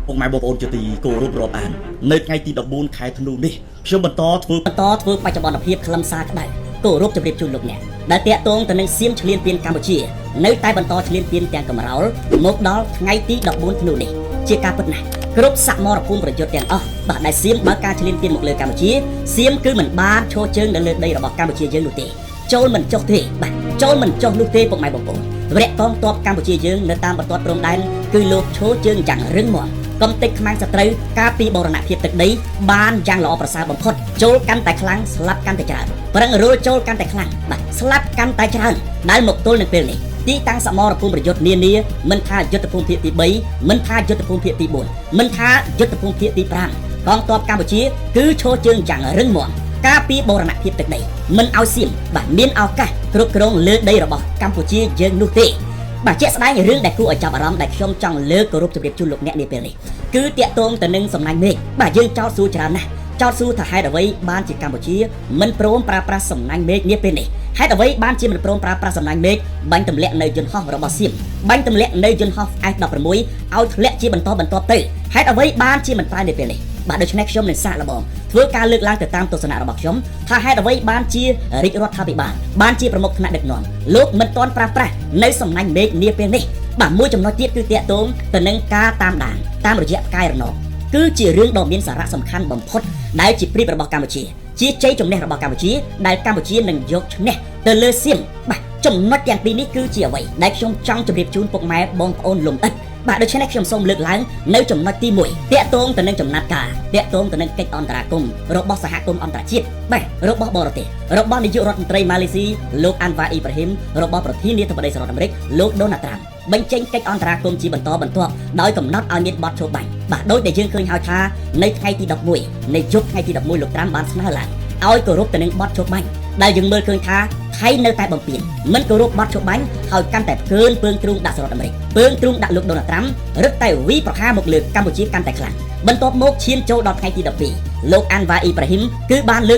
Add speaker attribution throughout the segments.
Speaker 1: ông mai bọc ôn cho tì cô rút rộp án nơi ngay tì đọc buôn khai thân luôn điខ្ញុំបន្តធ្វើបច្ចុប្បន្នភាពខ្លឹមសារក្តៅគោរពជម្រាបជូនលោកអ្នកដែលតាក់ទងទៅនឹងសៀមឈ្លានពានកម្ពុជានៅតែបន្តឈ្លានពានទាំងកំរោលមកដល់ថ្ងៃទី14ធ្នូនេះជាការពិតណាស់គ្រប់សមរភូមិប្រយុទ្ធទាំងអស់បាទដែលសៀមបើការឈ្លានពានមកលើកម្ពុជាសៀមគឺមិនបានឈរជើងនៅលើដីរបស់កម្ពុជាយើងនោះទេចូលមិនចុះទេបាទចូលមិនចុះនោះទេពុកម៉ែបងប្អូនវរៈកងទ័ពកម្ពុជាយើងនៅតាមបន្ទាត់ព្រំដែនគឺលោកឈរជើងយ៉ាងរឹងមាំកំទេចខ្មាំងសត្រូវការពីបរណភាពទឹកដីបានយ៉ាងល្អប្រសើរបំផុតចូលកាន់តែខ្លាំងស្លាប់កាន់តែច្រើនប្រឹងរួលចូលកាន់តែខ្លាំងបាទស្លាប់កាន់តែច្រើនដែលមកទល់នឹងពេលនេះទីតាំងសមរភូមិប្រយុទ្ធនានាមិនថាយុទ្ធភូមិភាគទី3មិនថាយុទ្ធភូមិភាគទី4មិនថាយុទ្ធភូមិភាគទី5កងទ័ពកម្ពុជាគឺឈរជើងយ៉ាងរឹងមាំការពីបរណភាពទឹកដីមិនឲ្យសៀមបាទមានឱកាសគ្រប់គ្រងលើដីរបស់កម្ពុជាយើងនោះទេបាទជាក់ស្ដែងរឿងដែលគួរឲ្យចាប់អារម្មណ៍ដែលខ្ញុំចង់លើកគោរពជម្រាបជូនលោកអ្នកនាពេលនេះគឺតាក់ទងទៅនឹងសំណាញ់មេឃបាទយើងចោទសួរច្រើនណាស់ចោទសួរថាហេតុអ្វីបានជាកម្ពុជាមិនព្រមប្រើប្រាស់សំណាញ់មេឃនាពេលនេះហេតុអ្វីបានជាមិនព្រមប្រើប្រាស់សំណាញ់មេឃបាញ់ទម្លាក់នៅយន្តហោះរបស់សៀមបាញ់ទម្លាក់នៅយន្តហោះ F16 ឲ្យធ្លាក់ជាបន្តបន្ទាប់ទៅហេតុអ្វីបានជាមិនប្រើនៅពេលនេះបាទដូច្នេះខ្ញុំនឹងសាកល្បងធ្វើការលើកឡើងទៅតាមទស្សនៈរបស់ខ្ញុំថាហេតុអ្វីបានជារាជរដ្ឋាភិបាលបានជាប្រមុខថ្នាក់ដឹកនាំលោកមិនទាន់ប្រើប្រាស់នៅសំណាញ់មេឃនាពេលនេះបាទមួយចំណុចទៀតគឺតាក់ទងទៅនឹងការតាមដានតាមរយៈផ្កាយរណបគឺជារឿងដ៏មានសារៈសំខាន់បំផុតដែលជាព្រៀបរបស់កម្ពុជាជាជ័យជំនះរបស់កម្ពុជាដែលកម្ពុជានឹងយកឈ្នះទៅលើសៀមបាទចំណុចទាំងពីរនេះគឺជាអ្វីដែលខ្ញុំចង់ជម្រាបជូនពុកម៉ែបងប្អូនលំអិតបាទដូច្នេះខ្ញុំសូមលើកឡើងនៅចំណុចទី1តាក់ទងទៅនឹងចំណាត់ការតាក់ទងទៅនឹងកិច្ចអន្តរាគមន៍របស់សហគមន៍អន្តរជាតិបាទរបស់បរទេសរបស់នាយករដ្ឋមន្ត្រីម៉ាឡេស៊ីលោកអាន់វ៉ាអ៊ីប្រាហ៊ីមរបស់ប្រធានាធិបតីសហរដ្ឋអាមេរិកលោកដូណាល់ត្រាំបញ្ចេញកិច្ចអន្តរាគមន៍ជាបន្តបន្ទាប់ដោយកំណត់ឲ្យមានបទឈប់បាញ់បាទដោយដែលយើងឃើញហើយថានៅថ្ងៃទី11នៃយប់ថ្ងៃទី11លោកត្រាំបានស្នើឡើងឲ្យគោរពទៅនឹងបទឈប់បាញ់ដែលយើងមើលឃើញថាថៃនៅតែបំពេញមិនគោរពបទឈប់បាញ់ហើយកាន់តែផ្កើនពើងទ្រូងដាក់សហរដ្ឋអាមេរិកពើងទ្រូងដាក់លោកដូណាល់ត្រាំរឹតតែវីប្រហារមកលើកម្ពុជាកាន់តែខ្លាំងបន្ទាប់មកឈានចូលដល់ថ្ងៃទី12លោកអាន់វ៉ាអ៊ីប្រាហ៊ីមគឺបានលើ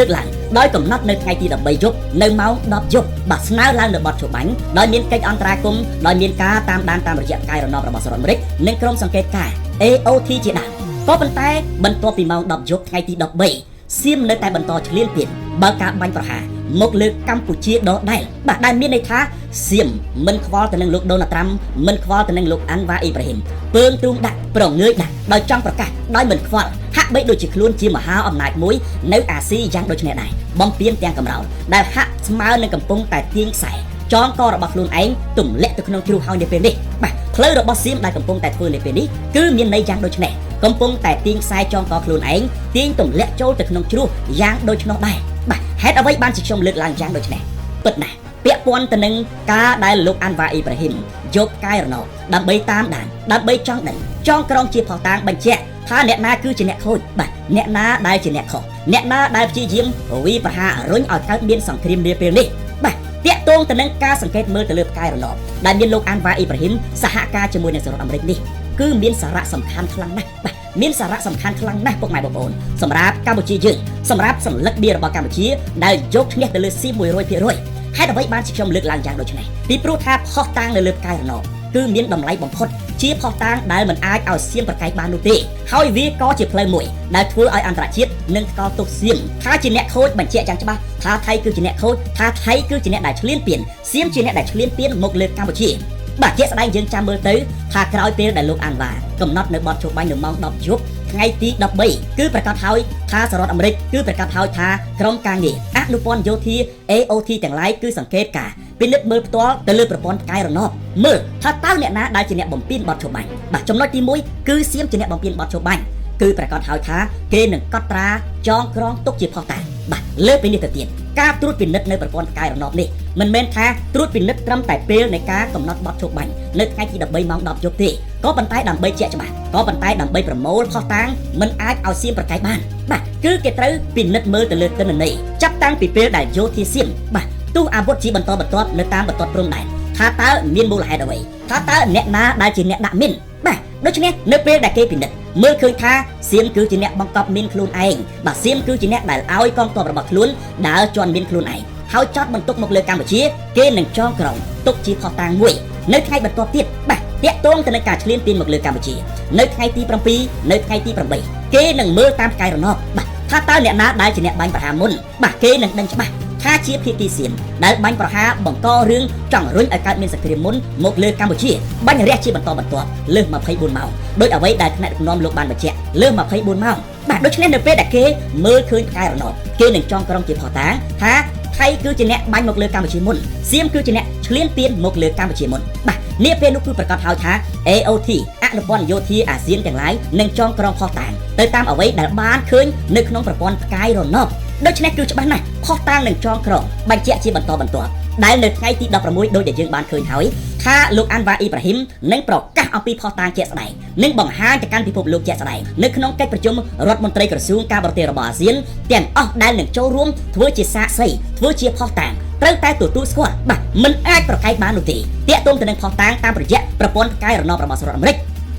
Speaker 1: កឡើងដោយកំណត់នៅថ្ងៃទី13យប់នៅម៉ោង10យប់បាទស្នើឡើងនៅបទឈប់បាញ់ដោយមានកិច្ចអន្តរាគមន៍ដោយមានការតាមដានតាមរយៈផ្កាយរណបរបស់សហរដ្ឋអាមេរិកនិងក្រុមសង្កេតការណ៍ AOT ជាដើមក៏ប៉ុន្តែបន្ទាប់ពីម៉ោង10យប់ថ្ងៃទី13សៀមនៅតែបន្តឈ្លានពានបើការបាញ់ប្រហារមកលើកម្ពុជាដដែលបាទដែលមានន័យថាសៀមមិនខ្វល់ទៅនឹងលោកដូណាល់ត្រាំមិនខ្វល់ទៅនឹងលោកអាន់វ៉ាអ៊ីប្រាហ៊ីមពើងទ្រូងដាក់ប្រងើយដាក់ដោយចង់ប្រកាសដោយមិនខ្វល់ហាក់បីដូចជាខ្លួនជាមហាអំណាចមួយនៅអាស៊ីយ៉ាងដូចនេះដែរបំពេញទាំងកំរោលដែលហាក់ស្មើនឹងកំពុងតែទាញខ្សែចងករបស់ខ្លួនឯងទម្លាក់ទៅក្នុងជ្រោះហើយនៅពេលនេះបាទផ្លូវរបស់សៀមដែលកំពុងតែធ្វើនៅពេលនេះគឺមានន័យយ៉ាងដូចនេះកំពុងតែទាញខ្សែចងកខ្លួនឯងទាញទម្លាក់ចូលទៅក្នុងជ្រោះយ៉ាងដូចនោះដែរបាទហេតុអ្វីបានជាខ្ញុំលើកឡើងយ៉ាងដូចនេះពិតណាស់ពាក់ព័ន្ធទៅនឹងការដែលលោកអាន់វ៉ាអ៊ីប្រាហ៊ីមយកកាយរណបដើម្បីតាមដានដើម្បីចង់ដឹងចងក្រងជាផុសតាងបញ្ជាក់ថាអ្នកណាគឺជាអ្នកខូចបាទអ្នកណាដែលជាអ្នកខុសអ្នកណាដែលព្យាយាមវីប្រហាររុញឲ្យកើតមានសង្គ្រាមនាពេលនេះបាទតាក់ទងទៅនឹងការសង្កេតមើលទៅលើផ្កាយរណបដែលមានលោកអាន់វ៉ាអ៊ីប្រាហ៊ីមសហការជាមួយនឹងសហរដ្ឋអាមេរិកនេះគឺមានសារៈសំខាន់ខ្លាំងណាស់បាទមានសារៈសំខាន់ខ្លាំងណាស់ពុកម៉ែបងប្អូនសម្រាប់កម្ពុជាយើងសម្រាប់សន្លឹកបៀរបស់កម្ពុជាដែលយកឈ្នះទៅលើសៀម 100% ហេតុអ្វីបានជាខ្ញុំលើកឡើងយ៉ាងដូចនេះពីព្រោះថាផុសតាងនៅលើផ្កាយរណបគឺមានតម្លៃបំផុតជាផុសតាងដែលមិនអាចឲ្យសៀមប្រកែកបាននោះទេហើយវាក៏ជាផ្លូវមួយដែលធ្វើឲ្យអន្តរជាតិនឹងថ្កោលទោសសៀមថាជាអ្នកខូចបញ្ជាក់យ៉ាងច្បាស់ថាថៃគឺជាអ្នកខូចថាថៃគឺជាអ្នកដែលឈ្លានពានសៀមជាអ្នកដែលឈ្លានពានមកលើកម្ពុជាបាទជាក់ស្ដែងយើងចាំមើលទៅថាក្រោយពេលដែលលោកអាន់វ៉ាកំណត់នៅបទជប់បាញ់នៅម៉ោង10យប់ថ្ងៃទី13គឺប្រកាសហើយថាសហរដ្ឋអាមេរិកគឺប្រកាសហើយថាក្រុមការងារអនុព័ន្ធយោធា AOT ទាំងឡាយគឺសង្កេតការពិនិត្យមើលផ្ទាល់ទៅលើប្រព័ន្ធផ្កាយរណបមើលថាតើអ្នកណាដែលជាអ្នកបំពេញបទជប់បាញ់បាទចំណុចទី1គឺសៀមជាអ្នកបំពេញបទជប់បាញ់គឺប្រកាសហើយថាគេនឹងកត់ត្រាចងក្រងទុកជាផុសតាងបាទលើពីនេះទៅទៀតការត្រួតពិនិត្យនៅប្រព័ន្ធផ្កាយរណបនេះមិនមែនថាត្រួតពិនិត្យត្រឹមតែពេលនៃការកំណត់បទជប់បាញ់នៅថ្ងៃទី13ម៉ោង10យប់ទេក៏ប៉ុន្តែដើម្បីជាក់ច្បាស់ក៏ប៉ុន្តែដើម្បីប្រមូលផុសតាងមិនអាចឲ្យសៀមប្រកែកបានបាទគឺគេត្រូវពិនិត្យមើលទៅលើទិន្នន័យចាប់តាំងពីពេលដែលយោធាសៀមបាទទោះអាវុធជាបន្តបន្ទាប់នៅតាមបន្ទាត់ព្រំដែនថាតើមានមូលហេតុអ្វីថាតើអ្នកណាដែលជាអ្នកដាក់មីនបាទដូច្នេះនៅពេលដែលគេពិនិត្យមើលឃើញថាសៀមគឺជាអ្នកបង្កប់មីនខ្លួនឯងបាទសៀមគឺជាអ្នកដែលឲ្យកងទ័ពរបស់ខ្លួនដើរជន់មីនខ្លួនឯងហើយចោតបន្ទុកមកលើកម្ពុជាគេនឹងចងក្រងទុកជាផុសតាងមួយនៅថ្ងៃបន្ទាប់ទៀតបាទ តាក់ទងទៅនឹងការឈ្លានពានមកលើកម្ពុជានៅថ្ងៃទី7នៅថ្ងៃទី8គេនឹងមើលតាមផ្កាយរណបបាទថាតើអ្នកណាដែលជាអ្នកបាញ់ប្រហារមុនបាទគេនឹងដឹងច្បាស់ថាជាភាគីសៀមដែលបាញ់ប្រហារបង្ករឿងចង់រុញឲ្យកើតមានសង្គ្រាមមុនមកលើកម្ពុជាបាញ់រះជាបន្តបន្ទាប់លើស24ម៉ោងដោយអ្វីដែលថ្នាក់ដឹកនាំលោកបានបញ្ជាក់លើស24ម៉ោងបាទដូច្នេះនៅពេលដែលគេមើលឃើញផ្កាយរណបគេនឹងចង់ក្រុងជាផតាថាថៃគឺជាអ្នកបាញ់មកលើកម្ពុជាមុនសៀមគឺជាអ្នកឈ្លានពានមកលើកម្ពុជាមុនបាទនេះពេលនោះគឺប្រកាសហើយថា AOT អនុព័ន្ធយោធាអាស៊ានទាំងឡាយនឹងចងក្រងផុសតាងទៅតាមអ្វីដែលបានឃើញនៅក្នុងប្រព័ន្ធផ្កាយរណបដូច្នេះគឺច្បាស់ណាស់ផុសតាងនឹងចងក្រងបញ្ជាក់ជាបន្តបន្ទាប់ដែលនៅថ្ងៃទី16ដោយដែលយើងបានឃើញហើយថាលោកអាន់វ៉ាអ៊ីប្រាហ៊ីមនឹងប្រកាសអំពីផុសតាងជាក់ស្ដែងនិងបង្ហាញទៅកាន់ពិភពលោកជាក់ស្ដែងនៅក្នុងកិច្ចប្រជុំរដ្ឋមន្ត្រីក្រសួងការបរទេសរបស់អាស៊ានទាំងអស់ដែលនឹងចូលរួមធ្វើជាសាក្សីធ្វើជាផុសតាងត្រូវតែទទួលស្គាល់បាទមិនអាចប្រកែកបាននោះទេតាក់ទងទៅនឹងផុសតាងតាមរយៈប្រព័ន្ធផ្កាយរណបរបស់សហរដ្ឋអាមេរិក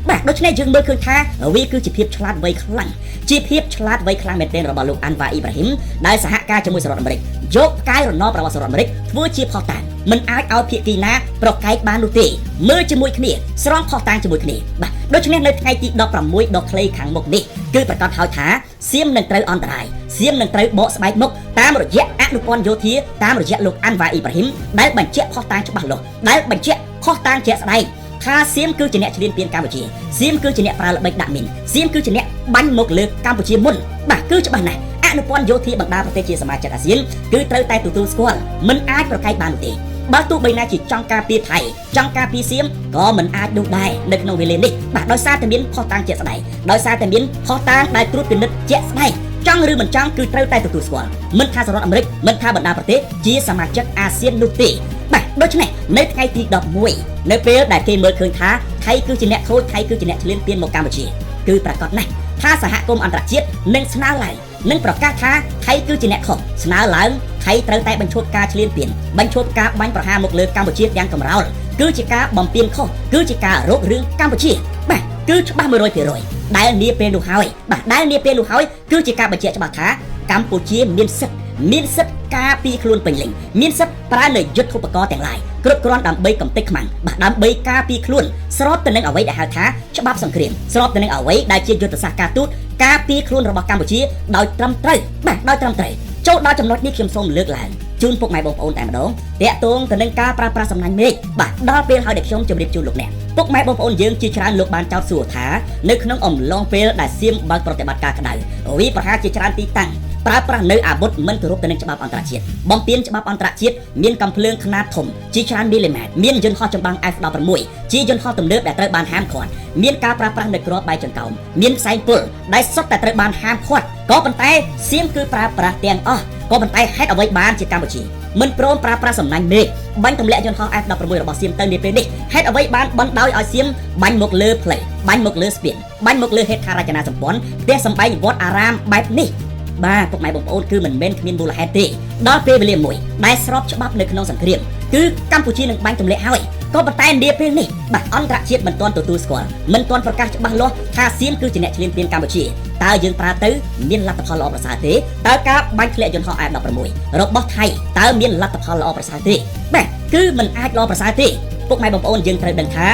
Speaker 1: បាទដូច្នេះយើងមើលឃើញថាវាគឺជាភាពឆ្លាតវៃខ្លាំងជាភាពឆ្លាតវៃខ្លាំងមែនទែនរបស់លោកអាន់វ៉ាអ៊ីប្រាហ៊ីមដែលសហការជាមួយសហរដ្ឋអាមេរិកយកផ្កាយរណបរបស់សហរដ្ឋអាមេរិកធ្វើជាផុសតាងមិនអាចឲ្យភាគីណាប្រកែកបាននោះទេមើលជាមួយគ្នាស្រង់ផុសតាងជាមួយគ្នាបាទដូច្នេះនៅថ្ងៃទី16ដល់ខ្លីខាងមុខនេះគឺប្រកាសហើយថាសៀមនឹងត្រូវអន្តរាយសៀមនឹងត្រូវបកស្បែកមុខតាមរយៈអនុព័ន្ធយោធាតាមរយៈលោកអាន់វ៉ាអ៊ីប្រាហ៊ីមដែលបញ្ជាក់ផុសតាងច្បាស់លាស់ដែលបញ្ជាក់ផុសតាងជាក់ស្ដែងថាសៀមគឺជាអ្នកឈ្លានពានកម្ពុជាសៀមគឺជាអ្នកប្រើល្បិចដាក់មីនសៀមគឺជាអ្នកបាញ់មកលើកម្ពុជាមុនបាទគឺច្បាស់ណាស់អនុព័ន្ធយោធាបណ្ដាប្រទេសជាសមាជិកអាស៊ានគឺត្រូវតែទទួលស្គាល់មិនអាចប្រកែកបាននោះទេបើទោះបីណាជាចង់ការពារថៃចង់ការពារសៀមក៏មិនអាចនោះដែរនៅក្នុងវេលានេះបាទដោយសារតែមានផុសតាងជាក់ស្ដែងដោយសារតែមានផុសតាងដែលត្រួតពិនិត្យជាក់ស្ដែងចង់ឬមិនចង់គឺត្រូវតែទទួលស្គាល់មិនថាសហរដ្ឋអាមេរិកមិនថាបណ្ដាប្រទេសជាសមាជិកអាស៊ាននោះទេបាទដូច្នេះនៅថ្ងៃទី11នៅពេលដែលគេមើលឃើញថាថៃគឺជាអ្នកខូចថៃគឺជាអ្នកឈ្លានពានមកកម្ពុជាគឺប្រកាសណាស់ថាសហគមន៍អន្តរជាតិនឹងស្នើឡើងនឹងប្រកាសថាថៃគឺជាអ្នកខុសស្នើឡើងថៃត្រូវតែបញ្ឈប់ការឈ្លានពានបញ្ឈប់ការបាញ់ប្រហារមកលើកម្ពុជាទាំងកំរោលគឺជាការបំពានខុសគឺជាការរករឿងកម្ពុជាបាទគឺច្បាស់ 100% ដែលនាពេលនោះហើយបាទដែលនាពេលនោះហើយគឺជាការបញ្ជាក់ច្បាស់ថាកម្ពុជាមានសិទ្ធិការពារខ្លួនពេញលេញមានសិទ្ធិប្រើនៅយុទ្ធឧបករណ៍ទាំងឡាយគ្រប់គ្រាន់ដើម្បីកំទេចខ្មាំងបាទដើម្បីការពារខ្លួនស្របទៅនឹងអ្វីដែលហៅថាច្បាប់សង្គ្រាមស្របទៅនឹងអ្វីដែលជាយុទ្ធសាស្ត្រការទូតការពារខ្លួនរបស់កម្ពុជាដោយត្រឹមត្រូវបាទដោយត្រឹមត្រូវចូលដល់ចំណុចនេះខ្ញុំសូមលើកឡើងជូនពុកម៉ែបងប្អូនតែម្ដងតាក់ទងទៅនឹងការប្រើប្រាស់សំណាញ់មេឃបាទដល់ពេលហើយដែលខ្ញុំជម្រាបជូនលោកអ្នកពុកម៉ែបងប្អូនយើងជាច្រើនលោកបានចោទសួរថានៅក្នុងអំឡុងពេលដែលសៀមបើកប្រតិបត្តិការក្តៅវាប្រហារជាច្រើនទីតាំងប្រើប្រាស់នៅអាវុធមិនគោរពទៅនឹងច្បាប់អន្តរជាតិបំពានច្បាប់អន្តរជាតិមានកំភ្លើងខ្នាតធំជាច្រើនមីលីម៉ែត្រមានយន្តហោះចម្បាំង F16 ជាយន្តហោះទំនើបដែលត្រូវបានហាមឃាត់មានការប្រើប្រាស់នៅគ្រាប់បែកចង្កោមមានផ្សែងពុលដែលសុទ្ធតែត្រូវបានហាមឃាត់ក៏ប៉ុន្តែសៀមគឺប្រើប្រាស់ទាំងអស់ក៏ប៉ុន្តែហេតុអ្វីបានជាកម្ពុជាមិនព្រមប្រើប្រាស់សំណាញ់មេឃបាញ់ទម្លាក់យន្តហោះ F16 របស់សៀមទៅនាពេលនេះហេតុអ្វីបានបណ្ដោយឲ្យសៀមបាញ់មកលើផ្លូវបាញ់មកលើស្ពានបាញ់មកលើហេដ្ឋារចនាសម្ព័ន្ធផ្ទះសម្បែងវត្តអារាមបែបនេះបាទពុកម៉ែបងប្អូនគឺមិនមែនគ្មានមូលហេតុទេដល់ពេលវេលាមួយដែលស្របច្បាប់នៅក្នុងសង្គ្រាមគឺកម្ពុជានឹងបាញ់ទម្លាក់ហើយក៏ប៉ុន្តែនាពេលនេះបាទអន្តរជាតិមិនទាន់ទទួលស្គាល់មិនទាន់ប្រកាសច្បាស់លាស់ថាសៀមគឺជាអ្នកឈ្លានពានកម្ពុជាតើយើងប្រើទៅមានលទ្ធផលល្អប្រសើរទេតើការបាញ់ធ្លាក់យន្តហោះ F16 របស់ថៃតើមានលទ្ធផលល្អប្រសើរទេបាទគឺមិនអាចល្អប្រសើរទេពុកម៉ែបងប្អូនយើងត្រូវដឹងថា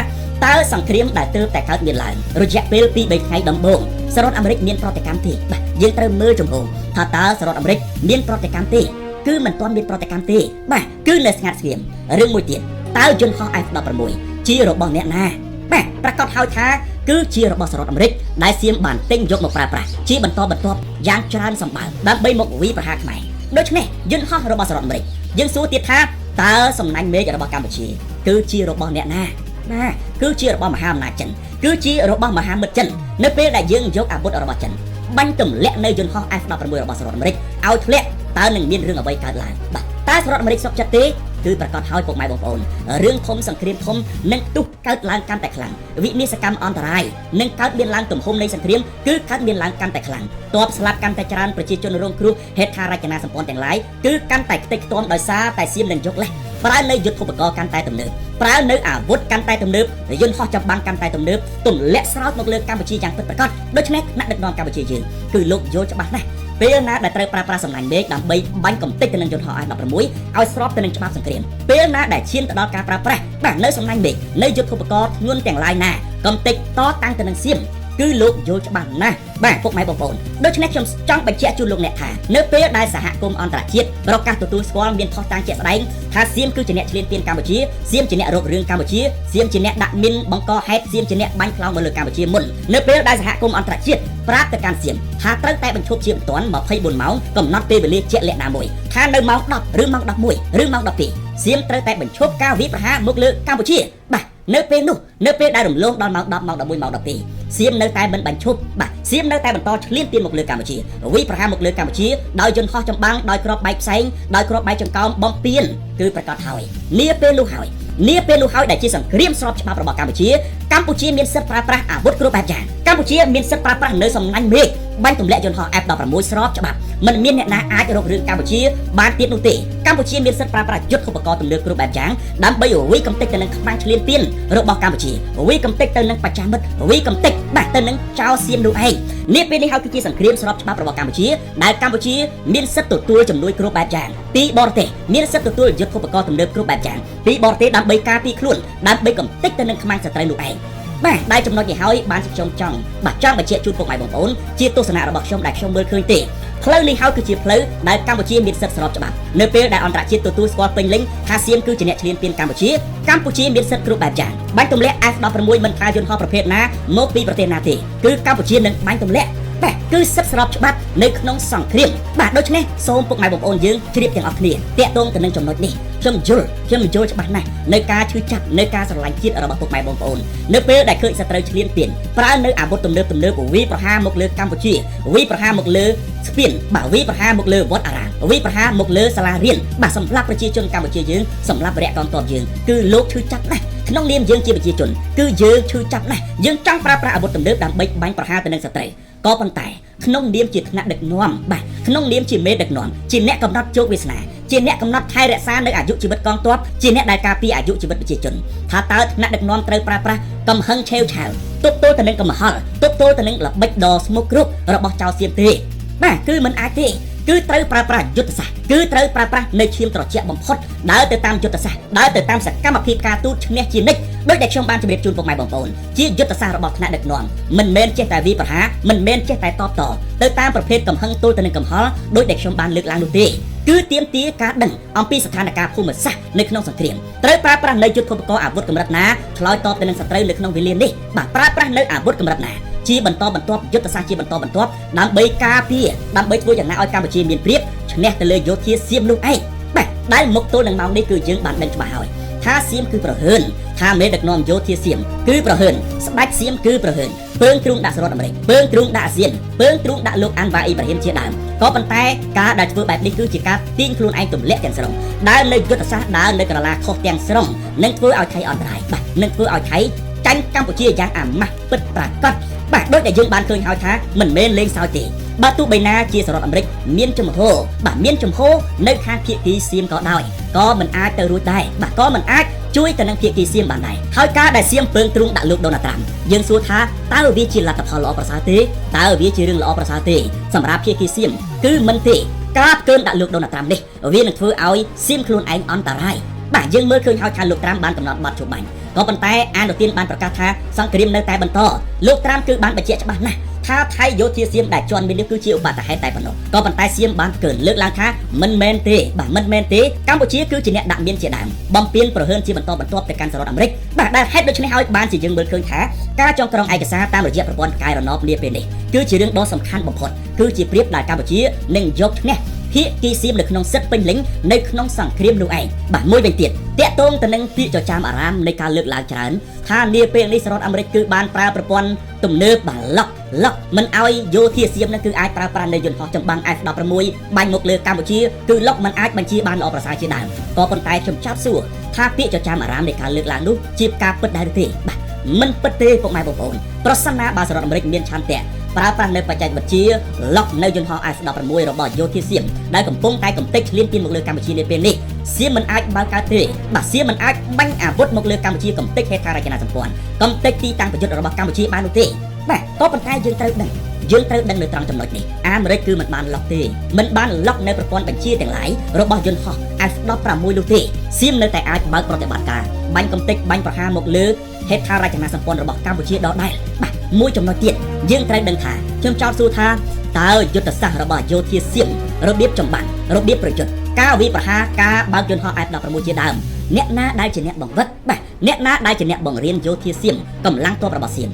Speaker 1: តើសង្គ្រាមដែលទើបតែកើតមានឡើងរយៈពេល 2-3 ថ្ងៃដំបូងសហរដ្ឋអាមេរិកមានប្រតិកម្មទេបាទយើងត្រូវមើលចំហថាតើសហរដ្ឋអាមេរិកមានប្រតិកម្មទេគឺមិនទាន់មានប្រតិកម្មទេបាទគឺនៅស្ងាត់ស្ងៀមរឿងមួយទៀតតើយន្តហោះ F16 ជារបស់អ្នកណាបាទប្រកាសហើយថាគឺជារបស់សហរដ្ឋអាមេរិកដែលសៀមបានទិញយកមកប្រើប្រាស់ជាបន្តបន្ទាប់យ៉ាងច្រើនសម្បើមដើម្បីមកវាយប្រហារខ្មែរដូច្នេះយន្តហោះរបស់សហរដ្ឋអាមេរិកយើងសួរទៀតថាតើសំណាញ់មេឃរបស់កម្ពុជាគឺជារបស់អ្នកណាបាទគឺជារបស់មហាអំណាចចិនគឺជារបស់មហាមិត្តចិននៅពេលដែលយើងយកអាវុធរបស់ចិនបាញ់ទម្លាក់នៅយន្តហោះ F16 របស់សហរដ្ឋអាមេរិកឲ្យធ្លាក់តើនឹងមានរឿងអ្វីកើតឡើងបាទតើសហរដ្ឋអាមេរិកសុខចិត្តទេគឺប្រកាសហើយពុកម៉ែបងប្អូនរឿងធំសង្គ្រាមធំនឹងផ្ទុះកើតឡើងកាន់តែខ្លាំងវិនាសកម្មអន្តរាយនឹងកើតមានឡើងទំហំនៃសង្គ្រាមគឺកើតមានឡើងកាន់តែខ្លាំងតបស្លាប់កាន់តែច្រើនប្រជាជនរងគ្រោះហេដ្ឋារចនាសម្ព័ន្ធទាំងឡាយគឺកាន់តែខ្ទេចខ្ទាំដោយសារតែសៀមនឹងយកលេសប្រើនៅយុទ្ធឧបករណ៍កាន់តែទំនើបប្រើនៅអាវុធកាន់តែទំនើបយន្តហោះចម្បាំងកាន់តែទំនើបទម្លាក់ស្រោចមកលើកម្ពុជាយ៉ាងពិតប្រាកដដូច្នេះថ្នាក់ដឹកនាំកម្ពុជាយើងគឺលោកយល់ច្បាស់ណាស់ ពេលណាដែលត្រូវប្រើប្រាស់សំណាញ់មេឃដើម្បីបាញ់កំទេចទៅនឹងយន្តហោះ F16 ឲ្យស្របទៅនឹងច្បាប់សង្គ្រាមពេលណាដែលឈានទៅដល់ការប្រើប្រាស់បាទនៅសំណាញ់មេឃនៅយុទ្ធឧបករណ៍ធ្ងន់ទាំងឡាយណាកំទេចតតាំងទៅនឹងសៀមគឺលោកយល់ច្បាស់ណាស់បាទពុកម៉ែបងប្អូនដូច្នេះខ្ញុំចង់បញ្ជាក់ជូនលោកអ្នកថានៅពេលដែលសហគមន៍អន្តរជាតិប្រកាសទទួលស្គាល់មានផុសតាំងជាក់ស្ដែងថាសៀមគឺជាអ្នកឈ្លានពានកម្ពុជាសៀមជាអ្នករករឿងកម្ពុជាសៀមជាអ្នកដាក់មីនបង្កហេតុសៀមជាអ្នកបាញ់ខ្លោងមកលើកម្ពុជាមុននៅពេលដែលសហគមន៍អន្តរជាតិប្រាប់ទៅកាន់សៀមថាត្រូវតែបញ្ឈប់ជាបន្ទាន់24ម៉ោងកំណត់ពេលវេលាជាក់លាក់ណាមួយថានៅម៉ោង10ឬម៉ោង11ឬម៉ោង12សៀមត្រូវតែបញ្ឈប់ការវាយប្រហារមកលើកម្ពុជាបាទនៅពេលនោះនៅពេលដែលរំលងដល់ម៉ោង10ម៉ោង11ម៉ោង12សៀមនៅតែមិនបញ្ឈប់បាទសៀមនៅតែបន្តឈ្លានពានមកលើកម្ពុជាវាយប្រហារមកលើកម្ពុជាដោយយន្តហោះចម្បាំងដោយគ្រាប់បែកផ្សែងដោយគ្រាប់បែកចង្កោមបំពេញគឺប្រកាសហើយនាពេលនោះហើយដែលជាសង្គ្រាមស្របច្បាប់របស់កម្ពុជាមានសិទ្ធិប្រើប្រាស់អាវុធគ្រប់បែបយ៉ាងកម្ពុជាមានសិទ្ធិប្រើប្រាស់នៅសំណាញ់មេឃបាញ់ទម្លាក់យន្តហោះ F16 ស្របច្បាប់មិនមានអ្នកណាអាចរករឿងកម្ពុជាបានទៀតនោះទេកម្ពុជាមានសិទ្ធិប្រើប្រាស់យុទ្ធឧបករណ៍ទំនើបគ្រប់បែបយ៉ាងដើម្បីវាយកំទេចទៅនឹងខ្មាំងឈ្លានពានរបស់កម្ពុជាវាយកំទេចទៅនឹងបច្ចាមិត្តវាយកំទេចបាទទៅនឹងចៅសៀមនោះឯងនេះពេលនេះហើយគឺជាសង្គ្រាមស្របច្បាប់របស់កម្ពុជាដែលកម្ពុជាមានសិទ្ធិទទួលជំនួយគ្រប់បែបយ៉ាងពីបរទេសមានសិទ្ធិទទួលយុទ្ធឧបករណ៍ទំនើបគ្រប់បែបយ៉ាងពីបរទេសដើម្បីការពារខ្លួនដើម្បីកំទេចទៅនឹងខ្មាំងសត្រូវនោះឯងបាទដែលចំណុចនេះហើយបានខ្ញុំចង់បញ្ជាក់ជូនពុកម៉ែបងប្អូនជាទស្សនៈរបស់ខ្ញុំដែលខ្ញុំមើលឃើញទេផ្លូវនេះហើយគឺជាផ្លូវដែលកម្ពុជាមានសិទ្ធិស្របច្បាប់នៅពេលដែលអន្តរជាតិទទួលស្គាល់ពេញលេញថាសៀមគឺជាអ្នកឈ្លានពានកម្ពុជាមានសិទ្ធិគ្រប់បែបយ៉ាងបាញ់ទម្លាក់ F16 មិនថាយន្តហោះប្រភេទណាមកពីប្រទេសណាទេគឺកម្ពុជានឹងបាញ់ទម្លាក់បាទគឺសិទ្ធិស្របច្បាប់នៅក្នុងសង្គ្រាមបាទដូច្នេះសូមពុកម៉ែបងប្អូនយើងជ្រាបទាំងអស់គ្នាតាក់ទងទៅនឹងចំណុចនេះខ្ញុំយល់ច្បាស់ណាស់នៅការឈឺចាប់នៅការស្រឡាញ់ជាតិរបស់ពុកម៉ែបងប្អូននៅពេលដែលឃើញសត្រូវឈ្លានពានប្រើនៅអាវុធទំនើបវាយប្រហារមកលើកម្ពុជាវាយប្រហារមកលើស្ពានបាទវាយប្រហារមកលើវត្តអារាមវាយប្រហារមកលើសាលារៀនបាទសម្រាប់ប្រជាជនកម្ពុជាយើងសម្រាប់រយៈកងទ័ពយើងគឺលោកឈឺចាប់ណាស់ក្នុងនាមយើងជាប្រជាជនគឺយើងឈឺចាប់ណាស់យើងចង់ប្រើប្រាស់អាវុធទំនើបដើម្បីបាញ់ប្រហារទៅនឹងសត្រូវក៏ប៉ុន្តែក្នុងនាមជាថ្នាក់ដឹកនាំបាទក្នុងនាមជាមេដឹកនាំជាអ្នកកំណត់ជោគវាសនាជាអ្នកកំណត់ថែរក្សានៅអាយុជីវិតកងទ័ពជាអ្នកដែលការពារអាយុជីវិតប្រជាជនថាតើថ្នាក់ដឹកនាំត្រូវប្រើប្រាស់កំហឹងឆេវឆាវទប់ទល់ទៅនឹងកំហល់ទប់ទល់ទៅនឹងល្បិចដ៏ស្មុគគ្រប់របស់ចៅសៀមទេបាទគឺមិនអាចទេគឺត្រូវប្រើប្រាស់យុទ្ធសាស្ត្រគឺត្រូវប្រើប្រាស់នៅឈាមត្រជាក់បំផុតដើរទៅតាមយុទ្ធសាស្ត្រដើរទៅតាមសកម្មភាពការទូតឈ្នះជានិច្ចដោយដែលខ្ញុំបានជម្រាបជូនពុកម៉ែបងប្អូនជាយុទ្ធសាស្ត្ររបស់ថ្នាក់ដឹកនាំមិនមែនចេះតែវាយប្រហារមិនមែនចេះតែតបតទៅតាមប្រភេទកំហឹងទល់ទៅនឹងកំហល់ដោយដែលខ្ញុំបានលើកឡើងនោះទេគឺទាមទារការដឹងអំពីស្ថានភាពភូមិសាស្ត្រនៅក្នុងសង្គ្រាមត្រូវប្រើប្រាស់នៅយុទ្ធឧបករណ៍អាវុធកម្រិតណាឆ្លើយតបទៅនឹងសត្រូវនៅក្នុងវេលានេះបាទប្រើប្រាស់នៅអាវុធកម្រិតណាជាបន្តបន្ទាប់យុទ្ធសាស្ត្រជាបន្តបន្ទាប់ដើម្បីការពារដើម្បីធ្វើយ៉ាងណាឲ្យកម្ពុជាមានព្រៀបឈ្នះទៅលើយោធាសៀមនោះឯងបាទដែលមុខទល់នឹងម៉ោងនេះគឺយើងបានដឹងច្បាស់ហើយថាសៀមគឺប្រហើនថាមេដឹកនាំយោធាសៀមគឺប្រហើនស្ដេចសៀមគឺប្រហើនពើងទ្រូងដាក់សហរដ្ឋអាមេរិកពើងទ្រូងដាក់អាស៊ានពើងទ្រូងដាក់លោកអាន់វ៉ាអ៊ីប្រាហ៊ីមជាដើមក៏ប៉ុន្តែការដែលធ្វើបែបនេះគឺជាការទាញខ្លួនឯងទម្លាក់ទាំងស្រុងដែលនៅយុទ្ធសាស្ត្រដើរនៅក្រឡាខុសទាំងស្រុងនឹងធ្វើឲ្យថៃអន្តរាយបាទនឹងធ្វើឲ្យថៃចាញ់កម្ពុជាយ៉ាងអាម៉ាស់ពិតប្រាកដបាទដូចដែលយើងបានឃើញហើយថាមិនមែនលេងសើចទេបើទោះបីណាជាសហរដ្ឋអាមេរិកមានជំហរបាទមានជំហរនៅខាងភាគីសៀមក៏ដោយក៏មិនអាចទៅរួចដែរបាទក៏មិនអាចជួយទៅនឹងភាគីសៀមបានដែរហើយការដែលសៀមពើងទ្រូងដាក់លោកដូណាល់ត្រាំយើងសួរថាតើវាជាលទ្ធផលល្អប្រសើរទេតើវាជារឿងល្អប្រសើរទេសម្រាប់ភាគីសៀមគឺមិនទេការកើនដាក់លោកដូណាល់ត្រាំនេះវានឹងធ្វើឲ្យសៀមខ្លួនឯងអន្តរាយបាទយើងមើលឃើញហើយថាលោកត្រាំបានកំណត់បទជបាញ់ក៏ប៉ុន្តែអានុទានបានប្រកាសថាសង្គ្រាមនៅតែបន្តលោកត្រាំគឺបានបញ្ជាក់ច្បាស់ណាស់ថាថៃយោធាសៀមដែលជន់មាននេះគឺជាឧបទ្ទហេតុតែប៉ុណ្ណោះក៏ប៉ុន្តែសៀមបានកើនលើកឡើងថាមិនមែនទេបាទមិនមែនទេកម្ពុជាគឺជាអ្នកដាក់មានជាដើមបំពេញប្រហើនជាបន្តបន្ទាប់ទៅកាន់សហរដ្ឋអាមេរិកបាទដែលហេតុដូច្នេះហើយបានជាយើងមើលឃើញថាការចងក្រងឯកសារតាមរយៈប្រព័ន្ធផ្កាយរណបនាពេលនេះគឺជារឿងដ៏សំខាន់បំផុតគឺជាព្រៀបដែលកម្ពុជានឹងយកឈ្នះភាគីសៀមនៅក្នុងសិទ្ធិពេញលេញនៅក្នុងសង្គ្រាមនោះឯងបាទមួយវិញទៀតតាក់ទងទៅនឹងពាក្យចចាមអារាមនៃការលើកឡើងច្រើនថានាពេលនេះសហរដ្ឋអាមេរិកគឺបានប្រើប្រព័ន្ធទំនើបបាទឡុកមិនឲ្យយោធាសៀមនឹងគឺអាចប្រើប្រាស់នៅយន្តហោះចម្បាំង F16 បាញ់មកលើកម្ពុជាគឺឡុកមិនអាចបញ្ជាបានល្អប្រសើរជាដើមក៏ប៉ុន្តែខ្ញុំចាប់សួរថាពាក្យចចាមអារាមនៃការលើកឡើងនោះជាការពិតដែរឬទេបាទមិនពិតទេពុកម៉ែបងប្អូនប្រសិនណាបើសហរដ្ឋអាមេរិកមានឆន្ទៈប្រើប្រាស់នៅបច្ចេកវិទ្យាឡុកនៅយន្តហោះ F16 របស់យោធាសៀមដែលកំពុងតែកំទេចឈ្លានពានមកលើកម្ពុជានាពេលនេះសៀមមិនអាចបើកកើតទេបាទសៀមមិនអាចបាញ់អាវុធមកលើកម្ពុជាកំទេចហេដ្ឋារចនាសម្ព័ន្ធកំទេចទីតាំងប្រយុទ្ធរបស់កម្ពុជាបាននោះទេបាទក៏ប៉ុន្តែយើងត្រូវដឹង យើងត្រូវដឹងនៅត្រង់ចំណុចនេះអាមេរិកគឺមិនបានឡុកទេមិនបានឡុកនៅប្រព័ន្ធបញ្ជាទាំងឡាយរបស់យន្តហោះ F-16 នោះទេសៀមនៅតែអាចបើកប្រតិបត្តិការបាញ់កំទេចបាញ់ប្រហារមកលើហេដ្ឋារចនាសម្ព័ន្ធរបស់កម្ពុជាដដែលបាទមួយចំណុចទៀតយើងត្រូវដឹងថាខ្ញុំចោទសួរថាតើយុទ្ធសាស្ត្ររបស់យោធាសៀមរបៀបចម្បាំងរបៀបប្រយុទ្ធការវាយប្រហារការបើកយន្តហោះ F-16 ជាដើមអ្នកណាដែលជាអ្នកបង្វឹកបាទអ្នកណាដែលជាអ្នកបង្រៀនយោធាសៀមកម្លាំងទ័ពរបស់សៀម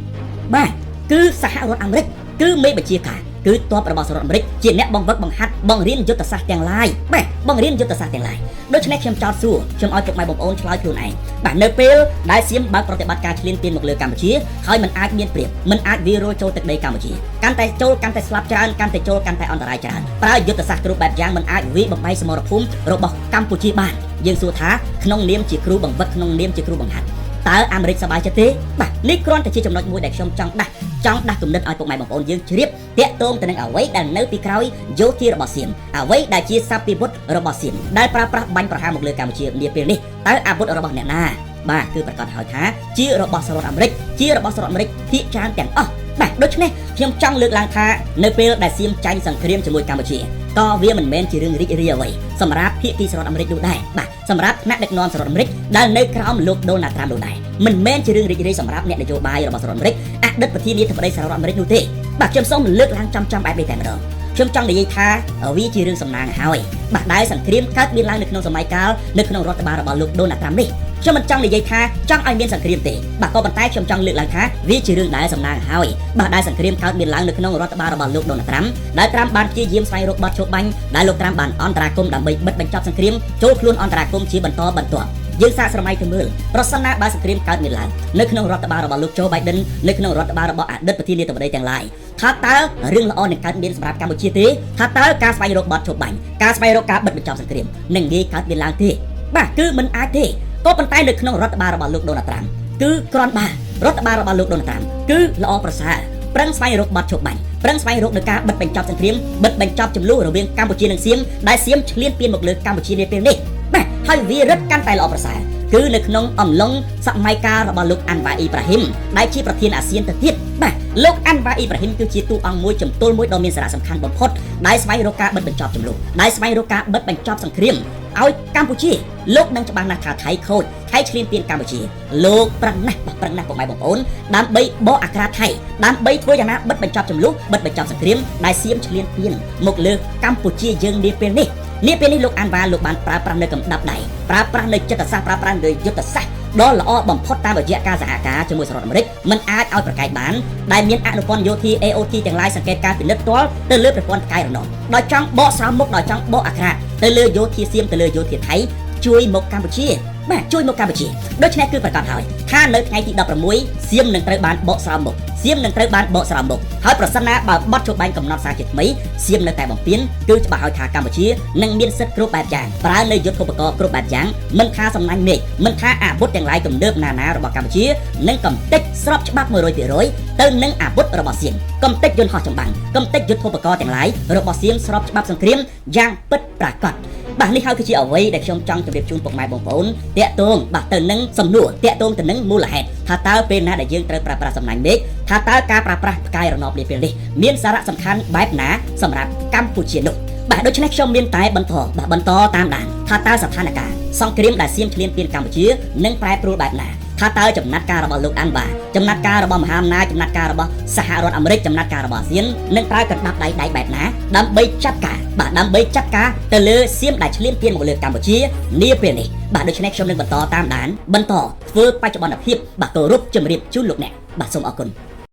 Speaker 1: បាទគឺសហរដ្ឋអាមេរិកគឺមេបញ្ជាការគឺទ័ពរបស់សហរដ្ឋអាមេរិកជាអ្នកបង្វឹកបង្ហាត់បង្រៀនយុទ្ធសាស្ត្រទាំងឡាយបាទបង្រៀនយុទ្ធសាស្ត្រទាំងឡាយដូច្នេះខ្ញុំចោទសួរខ្ញុំឲ្យពុកម៉ែបងប្អូនឆ្លើយខ្លួនឯងបាទនៅពេលដែលសៀមបើកប្រតិបត្តិការឈ្លានពានមកលើកម្ពុជាហើយมันអាចមានព្រៀបมันអាចវាយរុលចូលទឹកដីកម្ពុជាកាន់តែចូលកាន់តែស្លាប់ច្រើនកាន់តែចូលកាន់តែអន្តរាយច្រើនប្រើយុទ្ធសាស្ត្រគ្រប់បែបយ៉ាងมันអាចវាយបំបីសមរភូមិរបស់កម្ពុជាបានយើងសួរថាក្នុងនាមជាគ្រូបង្វឹកក្នុងនាមជាគ្រូបង្ហាត់តើអាមេរិកសប្បាយចិត្តទេបាទនេះគ្រាន់តែជាចំណុចមួយដែលខ្ញុំចង់ដាស់គំនិតឲ្យពុកម៉ែបងប្អូនយើងជ្រាបតាក់ទងទៅនឹងអ្វីដែលនៅពីក្រោយយោធារបស់សៀមអ្វីដែលជាសព្វវុធរបស់សៀមដែលប្រើប្រាស់បាញ់ប្រហារមកលើកម្ពុជានាពេលនេះតើអាវុធរបស់អ្នកណាបាទគឺប្រកាសហើយថាជារបស់សហរដ្ឋអាមេរិកជារបស់សហរដ្ឋអាមេរិកភាគច្រើនទាំងអស់បាទដូច្នេះខ្ញុំចង់លើកឡើងថានៅពេលដែលសៀមចាញ់សង្គ្រាមជាមួយកម្ពុជាក៏វាមិនមែនជារឿងរីករាយអ្វីសម្រាប់ភាគីសហរដ្ឋអាមេរិកនោះដែរបាទសម្រាប់ថ្នាក់ដឹកនាំសហរដ្ឋអាមេរិកដែលនៅក្រោមលោកដូណាល់ត្រាំនោះដែរមិនមែនជារឿងរីករាយសម្រាប់អ្នកនយោបាយរបស់សហរដ្ឋអាមេរិកអតីតប្រធានាធិបតីសហរដ្ឋអាមេរិកនោះទេបាទខ្ញុំសូមលើកឡើងចំបែបនេះតែម្ដងខ្ញុំចង់និយាយថាវាជារឿងសំណាងហើយបាទដែលសង្គ្រាមកើតមានឡើងនៅក្នុងសម័យកាលនៅក្នុងរដ្ឋបាលរបស់លោកដូណាល់ត្រាំនេះខ្ញុំមិនចង់និយាយថាចង់ឲ្យមានសង្គ្រាមទេបាទក៏ប៉ុន្តែខ្ញុំចង់លើកឡើងថាវាជារឿងដែលសំណាងហើយបាទដែលសង្គ្រាមកើតមានឡើងនៅក្នុងរដ្ឋបាលរបស់លោកដូណាល់ត្រាំដែលត្រាំបានព្យាយាមស្វែងរកបទឈប់បាញ់ដែលលោកត្រាំបានអន្តរាគមន៍ដើម្បីបិទបញ្ចប់សង្គ្រាមចូលខ្លួនអន្តរាគមន៍ជាបន្តបន្ទាប់យើងសាកស្រមៃទៅមើលប្រសិនណាបើសង្គ្រាមកើតមានឡើងនៅក្នុងរដ្ឋបាលរបស់លោកโจ Biden នៅក្នុងរដ្ឋបាលរបស់អតីតប្រធានាធិបតីទាំងឡាយថាតើរឿងល្អនឹងកើតមានសម្រាប់កម្ពុជាទេថាតើការស្វែងរកបទឈប់បាញ់ការស្វែងរកការបិទបញ្ចប់សង្គ្រាមនឹងងាយកើតមានឡើងទេបាទគឺមិនអាចទេក៏ប៉ុន្តែនៅក្នុងរដ្ឋបាលរបស់លោកដូណាល់ត្រាំគឺគ្រាន់បើរដ្ឋបាលរបស់លោកដូណាល់ត្រាំគឺល្អប្រសើរប្រឹងស្វែងរកបទឈប់បាញ់ប្រឹងស្វែងរកនៅការបិទបញ្ចប់សង្គ្រាមបិទបញ្ចប់ចំនួនរវាងកម្ពុជានិងសៀមដែលសៀមឈ្លានពានមកលើកម្ពុជានាពេលនេះបាទហើយវារឹតកាន់តែល្អប្រសើរគឺនៅក្នុងអំឡុងសម័យកាលរបស់លោកអាន់វ៉ាអ៊ីប្រាហ៊ីមដែលជាប្រធានអាស៊ានទៅទៀតបាទលោកអាន់វ៉ាអ៊ីប្រាហ៊ីមគឺជាតួអង្គមួយជំទល់មួយដ៏មានសារៈសំខាន់បំផុតដែលស្វែងរកការបិទបញ្ចប់ចំនួនដែលស្វែងរកការបិទបញ្ចប់សង្គ្រាមឲ្យកម្ពុជាលោកនឹងច្បាស់ណាស់ថាថៃខូចថៃឈ្លានពានកម្ពុជាលោកប្រឹងណាស់ពុកម៉ែបងប្អូនដើម្បីបកអាក្រាតថៃដើម្បីធ្វើយ៉ាងណាបិទបញ្ចប់ចំនួនបិទបញ្ចប់សង្គ្រាមដែលសៀមឈ្លានពានមកលើកម្ពុជាយើងនាពេលនេះលោកអាន់វ៉ាលោកបានប្រើប្រាស់នៅកម្ដាប់ដៃប្រើប្រាស់នៅចិត្តសាស្ត្រប្រើប្រាស់នៅយុទ្ធសាស្ត្រដ៏ល្អបំផុតតាមរយៈការសហការជាមួយសហរដ្ឋអាមេរិកមិនអាចឲ្យប្រកែកបានដែលមានអនុព័ន្ធយោធា AOT ទាំងឡាយសង្កេតការពិនិត្យផ្ទាល់ទៅលើប្រព័ន្ធផ្កាយរណបដោយចង់បកស្រោមមុខដោយចង់បកអាក្រាតទៅលើយោធាសៀមទៅលើយោធាថៃជួយមកកម្ពុជាបាទជួយមកកម្ពុជាដូច្នេះគឺប្រកាសហើយថានៅថ្ងៃទី16សៀមនឹងត្រូវបានបកស្រោមមុខហើយប្រសិនណាបើបត់ជបាញ់កំណត់សារជាថ្មីសៀមនៅតែបំពេញគឺច្បាស់ហើយថាកម្ពុជានឹងមានសិទ្ធិគ្រប់បែបយ៉ាងប្រើនៅយុទ្ធឧបករណ៍គ្រប់បែបយ៉ាងមិនថាសំណាញ់មេឃមិនថាអាវុធទាំងឡាយទំនើបណារបស់កម្ពុជានឹងកំទេចស្របច្បាប់ 100% ទៅនឹងអាវុធរបស់សៀមកំទេចយន្តហោះចម្បាំងកំទេចយុទ្ធឧបករណ៍ទាំងឡាយរបស់សៀមស្របច្បាប់សង្គ្រាមយ៉ាងពិតប្រាកដបាទនេះហើយគឺជាអ្វីដែលខ្ញុំចង់ជម្រាបជូនពុកម៉ែបងប្អូនតាក់ទងបាទទៅនឹងសំណួរតាក់ទងទៅនឹងមូលហេតុថាតើពេលណាដែលយើងត្រូវប្រើប្រាស់សំណាញ់មេឃថាតើការប្រើប្រាស់ផ្កាយរណបនាពេលនេះមានសារៈសំខាន់បែបណាសម្រាប់កម្ពុជានោះបាទដូច្នេះខ្ញុំមានតែបន្តតាមដានថាតើស្ថានភាពសង្គ្រាមដែលសៀមឈ្លានពានកម្ពុជានឹងប្រែប្រួលបែបណាថាតើចំណាត់ការរបស់លោកអាន់វ៉ាចំណាត់ការរបស់មហាអំណាចចំណាត់ការរបស់សហរដ្ឋអាមេរិកចំណាត់ការរបស់អាស៊ាននឹងប្រើកណ្ដាប់ដៃបែបណាដើម្បីចាត់ការទៅលើសៀមដែលឈ្លានពានមកលើកម្ពុជានាពេលនេះបាទដូច្នេះខ្ញុំនឹងបន្តតាមដានបន្តធ្វើបច្ចុប្បន្នភាពបាទគោរពជំរាបជូនលោកអ្នកបាទសូមអរគុណ